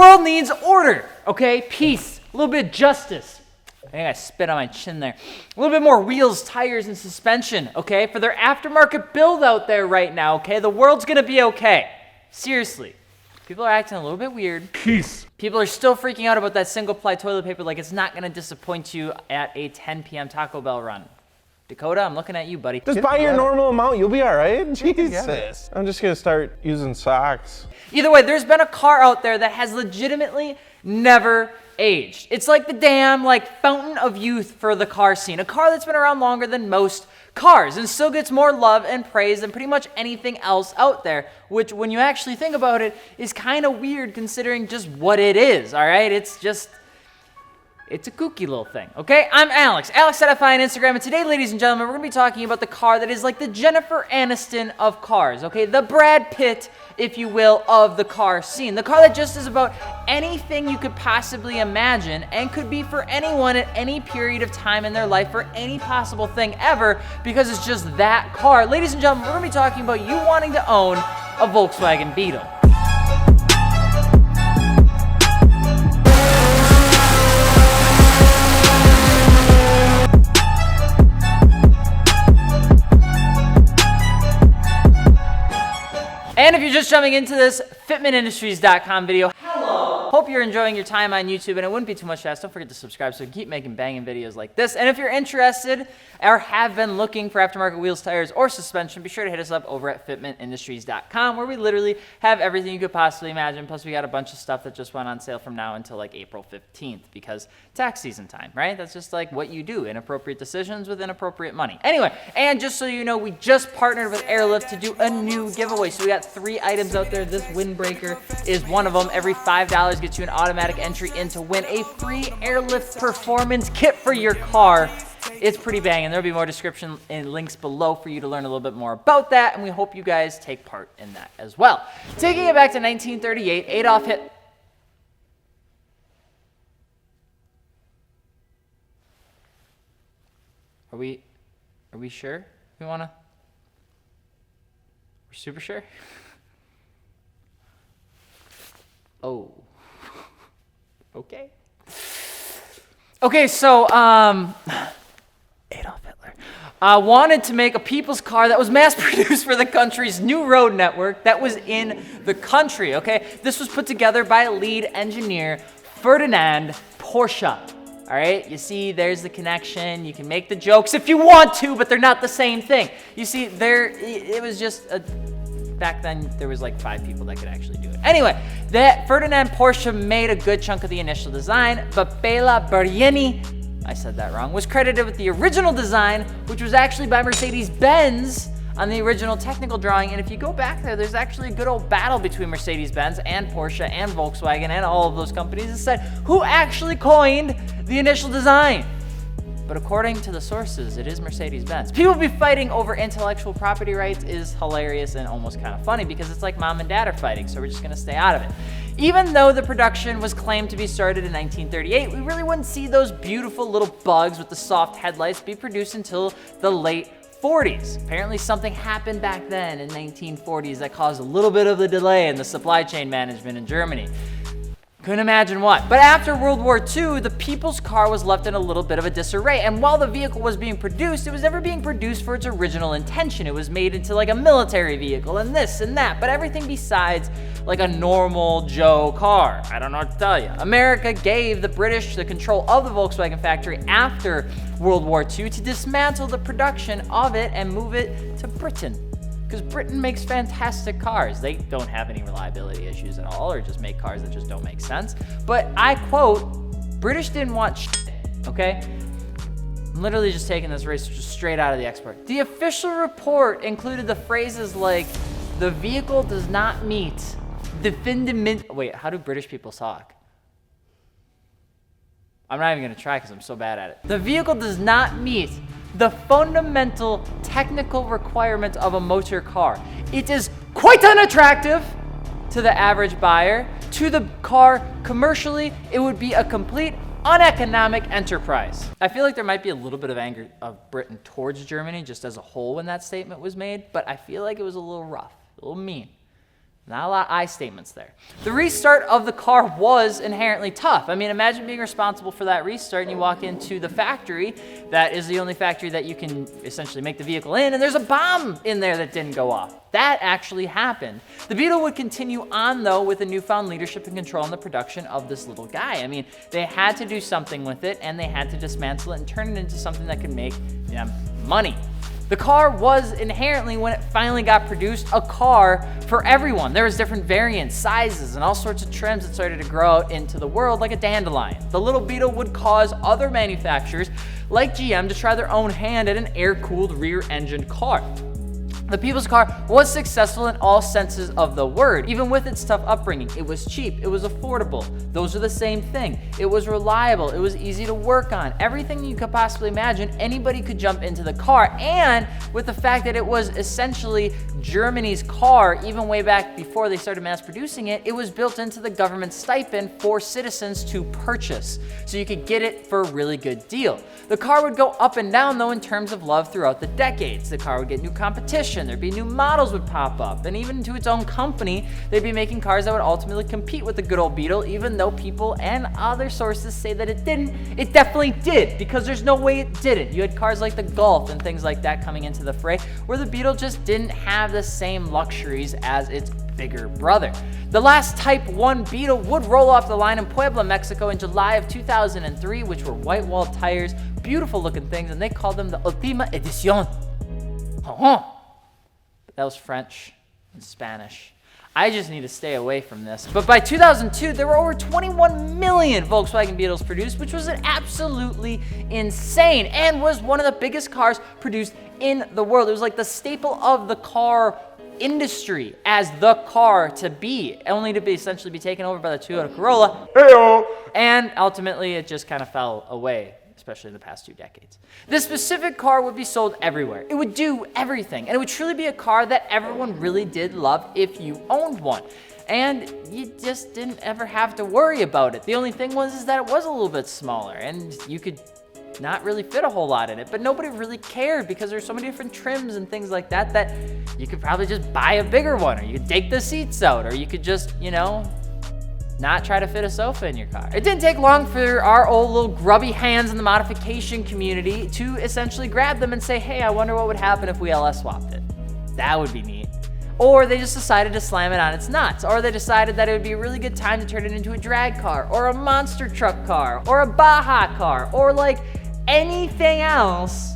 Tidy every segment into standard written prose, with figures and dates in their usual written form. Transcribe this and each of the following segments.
world needs order, okay? Peace, a little bit of justice. I think I spit on my chin there. A little bit more wheels, tires, and suspension, okay? For their aftermarket build out there right now, okay? The world's gonna be okay. Seriously. People are acting a little bit weird. Peace. People are still freaking out about that single-ply toilet paper like it's not gonna disappoint you at a 10 p.m. Taco Bell run. Dakota, I'm looking at you, buddy. Just buy your normal amount, you'll be all right. Jesus. I'm just gonna start using socks. Either way, there's been a car out there that has legitimately never aged. It's like the damn fountain of youth for the car scene. A car that's been around longer than most cars and still gets more love and praise than pretty much anything else out there, which when you actually think about it is kind of weird considering just what it is, all right? It's a kooky little thing, okay? I'm Alex @FI on Instagram, and today, ladies and gentlemen, we're gonna be talking about the car that is like the Jennifer Aniston of cars, okay? The Brad Pitt, if you will, of the car scene. The car that just is about anything you could possibly imagine and could be for anyone at any period of time in their life for any possible thing ever because it's just that car. Ladies and gentlemen, we're gonna be talking about you wanting to own a Volkswagen Beetle. And if you're just jumping into this FitmentIndustries.com video, hello. Hope you're enjoying your time on YouTube, and it wouldn't be too much to ask. Don't forget to subscribe so we can keep making banging videos like this. And if you're interested or have been looking for aftermarket wheels, tires, or suspension, be sure to hit us up over at FitmentIndustries.com, where we literally have everything you could possibly imagine. Plus, we got a bunch of stuff that just went on sale from now until April 15th because tax season time, right? That's just what you do, inappropriate decisions with inappropriate money. Anyway, and just so you know, we just partnered with Airlift to do a new giveaway. So we got 3 items out there. This windbreaker is one of them. Every $5 gets you an automatic entry in to win a free Airlift performance kit for your car. It's pretty banging. There'll be more description and links below for you to learn a little bit more about that, and we hope you guys take part in that as well. Taking it back to 1938, Adolf Hitler. Are we sure we wanna? We're super sure? Oh. Okay. Okay, so Adolf Hitler wanted to make a people's car that was mass-produced for the country's new road network that was in the country, okay? This was put together by lead engineer Ferdinand Porsche. All right, you see, there's the connection. You can make the jokes if you want to, but they're not the same thing. You see, it was just back then there was 5 people that could actually do it. Anyway, that Ferdinand Porsche made a good chunk of the initial design, but Bela Barrieni, I said that wrong, was credited with the original design, which was actually by Mercedes-Benz on the original technical drawing. And if you go back there's actually a good old battle between Mercedes-Benz and Porsche and Volkswagen and all of those companies that said who actually coined the initial design. But according to the sources, it is Mercedes-Benz. People be fighting over intellectual property rights is hilarious and almost kind of funny because it's like mom and dad are fighting, so we're just gonna stay out of it. Even though the production was claimed to be started in 1938, we really wouldn't see those beautiful little bugs with the soft headlights be produced until the late 40s. Apparently something happened back then in 1940s that caused a little bit of the delay in the supply chain management in Germany. Couldn't imagine what. But after World War II, the people's car was left in a little bit of a disarray. And while the vehicle was being produced, it was never being produced for its original intention. It was made into a military vehicle and this and that, but everything besides a normal Joe car. I don't know what to tell you. America gave the British the control of the Volkswagen factory after World War II to dismantle the production of it and move it to Britain. Because Britain makes fantastic cars. They don't have any reliability issues at all, or just make cars that just don't make sense. But I quote, British didn't want shit, okay? I'm literally just taking this race just straight out of the expert. The official report included the phrases like, the vehicle does not meet the fundamental, wait, how do British people talk? I'm not even gonna try because I'm so bad at it. The vehicle does not meet the fundamental technical requirements of a motor car. It is quite unattractive to the average buyer. To the car commercially, it would be a complete uneconomic enterprise. I feel like there might be a little bit of anger of Britain towards Germany just as a whole when that statement was made, but I feel like it was a little rough, a little mean. Not a lot of I statements there. The restart of the car was inherently tough. I mean, imagine being responsible for that restart and you walk into the factory that is the only factory that you can essentially make the vehicle in, and there's a bomb in there that didn't go off. That actually happened. The Beetle would continue on, though, with a newfound leadership and control in the production of this little guy. I mean, they had to do something with it, and they had to dismantle it and turn it into something that could make them money. The car was inherently, when it finally got produced, a car for everyone. There was different variants, sizes, and all sorts of trims that started to grow out into the world like a dandelion. The little Beetle would cause other manufacturers like GM to try their own hand at an air-cooled rear-engined car. The people's car was successful in all senses of the word. Even with its tough upbringing, it was cheap, it was affordable. Those are the same thing. It was reliable, it was easy to work on. Everything you could possibly imagine, anybody could jump into the car. And with the fact that it was essentially Germany's car, even way back before they started mass producing it, it was built into the government stipend for citizens to purchase. So you could get it for a really good deal. The car would go up and down, though, in terms of love throughout the decades. The car would get new competition, there'd be new models would pop up, and even to its own company, they'd be making cars that would ultimately compete with the good old Beetle, even though people and other sources say that it didn't. It definitely did, because there's no way it didn't. You had cars like the Golf and things like that coming into the fray, where the Beetle just didn't have the same luxuries as its bigger brother. The last Type 1 Beetle would roll off the line in Puebla, Mexico in July of 2003, which were white wall tires, beautiful looking things, and they called them the Ultima Edición. That was French and Spanish. I just need to stay away from this. But by 2002, there were over 21 million Volkswagen Beetles produced, which was absolutely insane and was one of the biggest cars produced in the world. It was like the staple of the car industry as the car to be, only to be essentially be taken over by the Toyota Corolla. Hey-o. And ultimately, it just kind of fell away, especially in the past 2 decades. This specific car would be sold everywhere. It would do everything, and it would truly be a car that everyone really did love if you owned one. And you just didn't ever have to worry about it. The only thing was that it was a little bit smaller, and you could not really fit a whole lot in it, but nobody really cared because there's so many different trims and things like that that you could probably just buy a bigger one, or you could take the seats out, or you could just, you know, not try to fit a sofa in your car. It didn't take long for our old little grubby hands in the modification community to essentially grab them and say, hey, I wonder what would happen if we LS swapped it. That would be neat. Or they just decided to slam it on its nuts. Or they decided that it would be a really good time to turn it into a drag car, or a monster truck car, or a Baja car, or like anything else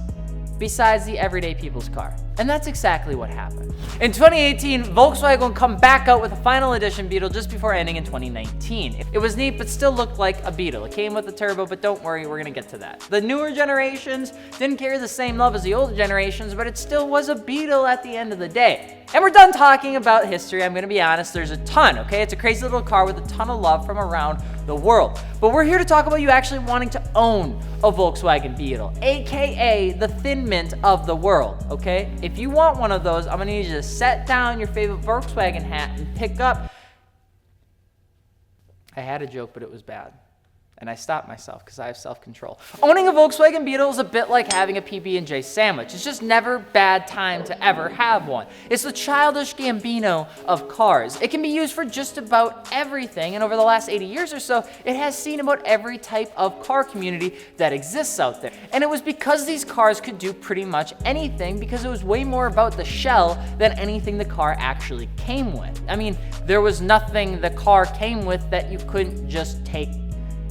besides the everyday people's car. And that's exactly what happened. In 2018, Volkswagen would come back out with a final edition Beetle just before ending in 2019. It was neat, but still looked like a Beetle. It came with a turbo, but don't worry, we're gonna get to that. The newer generations didn't carry the same love as the older generations, but it still was a Beetle at the end of the day. And we're done talking about history. I'm gonna be honest, there's a ton, okay? It's a crazy little car with a ton of love from around the world. But we're here to talk about you actually wanting to own a Volkswagen Beetle, AKA the Thin Mint of the world, okay? If you want one of those, I'm gonna need you to set down your favorite Volkswagen hat and pick up. I had a joke, but it was bad. And I stopped myself because I have self-control. Owning a Volkswagen Beetle is a bit like having a PB&J sandwich. It's just never bad time to ever have one. It's the childish Gambino of cars. It can be used for just about everything, and over the last 80 years or so, it has seen about every type of car community that exists out there. And it was because these cars could do pretty much anything, because it was way more about the shell than anything the car actually came with. I mean, there was nothing the car came with that you couldn't just take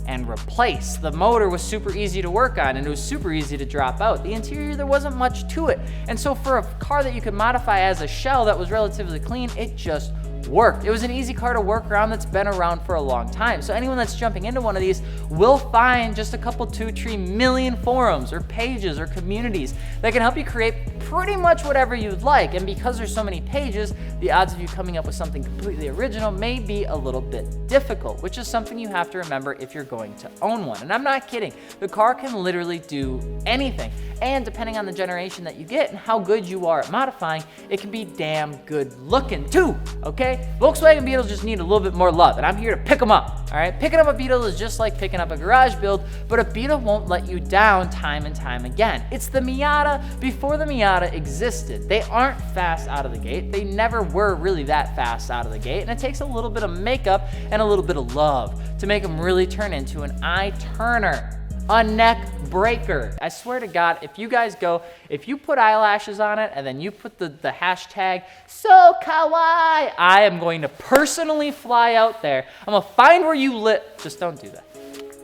and replace. The motor was super easy to work on, and it was super easy to drop out. The interior, there wasn't much to it. And so for a car that you could modify as a shell that was relatively clean, it just worked. It was an easy car to work around that's been around for a long time. So anyone that's jumping into one of these will find just a couple 2-3 million forums or pages or communities that can help you create pretty much whatever you'd like. And because there's so many pages, the odds of you coming up with something completely original may be a little bit difficult, which is something you have to remember if you're going to own one. And I'm not kidding. The car can literally do anything. And depending on the generation that you get and how good you are at modifying, it can be damn good looking too, okay? Volkswagen Beetles just need a little bit more love, and I'm here to pick them up, all right? Picking up a Beetle is just like picking up a garage build, but a Beetle won't let you down time and time again. It's the Miata before the Miata Toyota existed. They aren't fast out of the gate. They never were really that fast out of the gate, and it takes a little bit of makeup and a little bit of love to make them really turn into an eye turner, a neck breaker. I swear to God, if you guys go, if you put eyelashes on it and then you put the hashtag so kawaii, I am going to personally fly out there. I'm gonna find where you live. Just don't do that,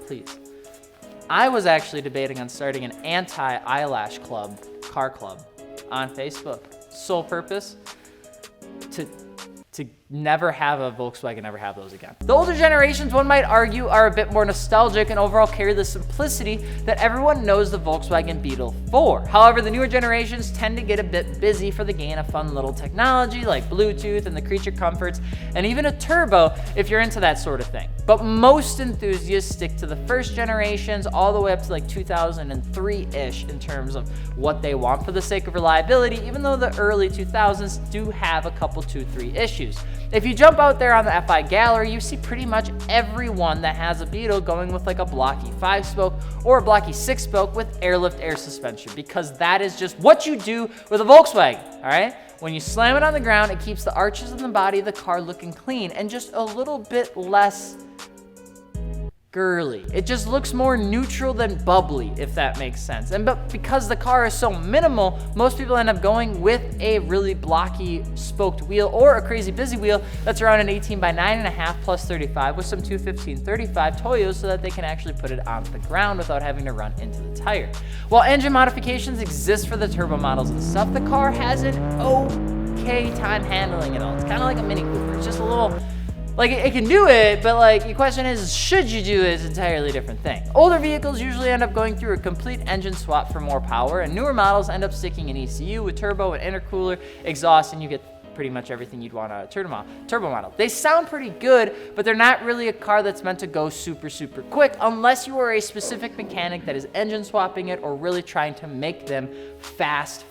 please. I was actually debating on starting an anti-eyelash club, car club, on Facebook. Sole purpose, to never have a Volkswagen ever have those again. The older generations, one might argue, are a bit more nostalgic and overall carry the simplicity that everyone knows the Volkswagen Beetle for. However, the newer generations tend to get a bit busy for the gain of fun little technology like Bluetooth and the creature comforts, and even a turbo if you're into that sort of thing. But most enthusiasts stick to the first generations all the way up to like 2003-ish in terms of what they want for the sake of reliability, even though the early 2000s do have a couple 2-3 issues. If you jump out there on the FI gallery, you see pretty much everyone that has a Beetle going with like a blocky 5-spoke or a blocky 6-spoke with airlift air suspension, because that is just what you do with a Volkswagen, all right? When you slam it on the ground, it keeps the arches in the body of the car looking clean and just a little bit less girly. It just looks more neutral than bubbly, if that makes sense. But because the car is so minimal, most people end up going with a really blocky spoked wheel or a crazy busy wheel that's around an 18 by 9.5 plus 35 with some 215/35 Toyos so that they can actually put it on the ground without having to run into the tire. While engine modifications exist for the turbo models and stuff, the car has an okay time handling it all. It's kind of like a Mini Cooper. It's just a little, like, it can do it, but like the question is, should you do it? Is an entirely different thing. Older vehicles usually end up going through a complete engine swap for more power, and newer models end up sticking an ECU with turbo and intercooler, exhaust, and you get pretty much everything you'd want on a turbo model. They sound pretty good, but they're not really a car that's meant to go super, super quick unless you are a specific mechanic that is engine swapping it or really trying to make them fast.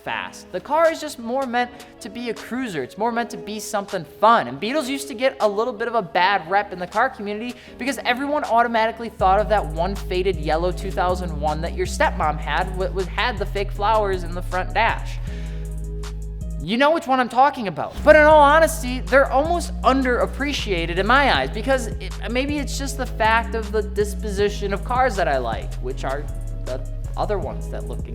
The car is just more meant to be a cruiser. It's more meant to be something fun. And Beetles used to get a little bit of a bad rep in the car community because everyone automatically thought of that one faded yellow 2001 that your stepmom had the fake flowers in the front dash. You know which one I'm talking about. But in all honesty, they're almost underappreciated in my eyes because maybe it's just the fact of the disposition of cars that I like, which are the other ones that look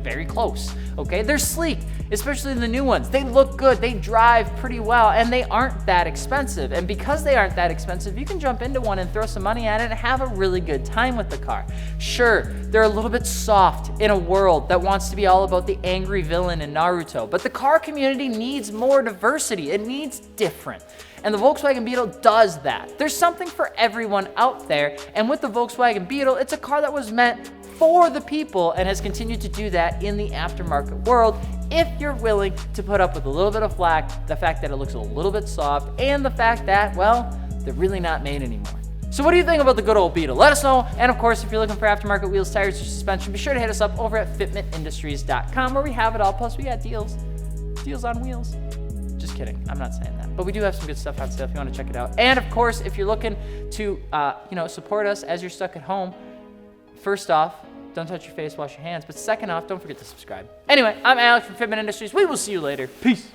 very close, okay? They're sleek, especially the new ones. They look good, they drive pretty well, and they aren't that expensive. And because they aren't that expensive, you can jump into one and throw some money at it and have a really good time with the car. Sure, they're a little bit soft in a world that wants to be all about the angry villain in Naruto, but the car community needs more diversity. It needs different. And the Volkswagen Beetle does that. There's something for everyone out there, and with the Volkswagen Beetle, it's a car that was meant for the people and has continued to do that in the aftermarket world if you're willing to put up with a little bit of flack, the fact that it looks a little bit soft, and the fact that, well, they're really not made anymore. So what do you think about the good old Beetle? Let us know. And of course, if you're looking for aftermarket wheels, tires, or suspension, be sure to hit us up over at fitmentindustries.com where we have it all. Plus, we got deals on wheels. Just kidding, I'm not saying that. But we do have some good stuff on sale if you want to check it out. And of course, if you're looking to support us as you're stuck at home, first off, don't touch your face, wash your hands. But second off, don't forget to subscribe. Anyway, I'm Alex from Fitment Industries. We will see you later. Peace.